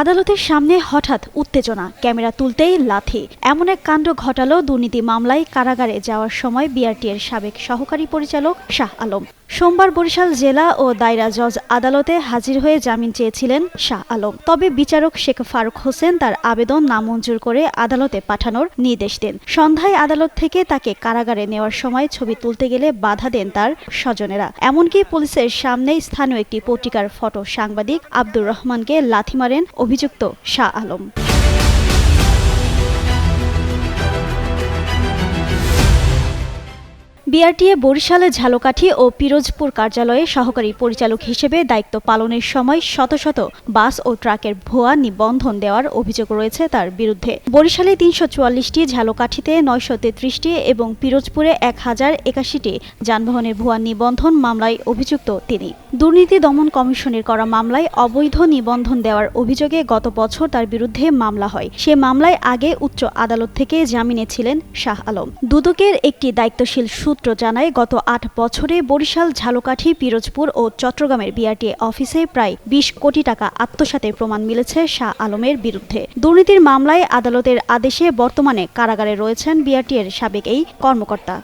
আদালতের সামনে হঠাৎ উত্তেজনা, ক্যামেরা তুলতেই লাথি। এমন এক কাণ্ড ঘটালো দুর্নীতি মামলায় কারাগারে যাওয়ার সময় বিআরটিএর সাবেক সহকারী পরিচালক শাহ আলম। সোমবার বরিশাল জেলা ও দায়রা জজ আদালতে হাজির হয়ে জামিন চেয়েছিলেন শাহ আলম। তবে বিচারক শেখ ফারুক হোসেন তার আবেদন নামঞ্জুর করে আদালতে পাঠানোর নির্দেশ দেন। সন্ধ্যায় আদালত থেকে তাকে কারাগারে নেওয়ার সময় ছবি তুলতে গেলে বাধা দেন তার স্বজনেরা। এমনকি পুলিশের সামনে স্থানীয় একটি পত্রিকার ফটো সাংবাদিক আব্দুর রহমানকে লাথি মারেন অভিযুক্ত শাহ আলম। বিআরটিএ বরিশালে ঝালকাঠি ও পিরোজপুর কার্যালয়ে সহকারী পরিচালক হিসেবে দায়িত্ব পালনের সময় শত শত বাস ও ট্রাকের ভুয়া নিবন্ধন দেওয়ার অভিযোগ রয়েছে তার বিরুদ্ধে। বরিশালে ৩৪৪টি, ঝালকাঠিতে ৯৩৩টি এবং পিরোজপুরে ১০৮১টি যানবাহনের ভুয়া নিবন্ধন মামলায় অভিযুক্ত তিনি। দুর্নীতি দমন কমিশনের করা মামলায় অবৈধ নিবন্ধন দেওয়ার অভিযোগে গত বছর তার বিরুদ্ধে মামলা হয়। সে মামলায় আগে উচ্চ আদালত থেকে জামিনে ছিলেন শাহ আলম। দুদকের একটি দায়িত্বশীল সূত্র জানায়, গত ৮ বছরে বরিশাল, ঝালকাঠি, পিরোজপুর ও চট্টগ্রামের বিআরটিএ অফিসে প্রায় ২০ কোটি টাকা আত্মসাতের প্রমাণ মিলেছে শাহ আলমের বিরুদ্ধে। দুর্নীতির মামলায় আদালতের আদেশে বর্তমানে কারাগারে রয়েছেন বিআরটিএর সাবেক এই কর্মকর্তা।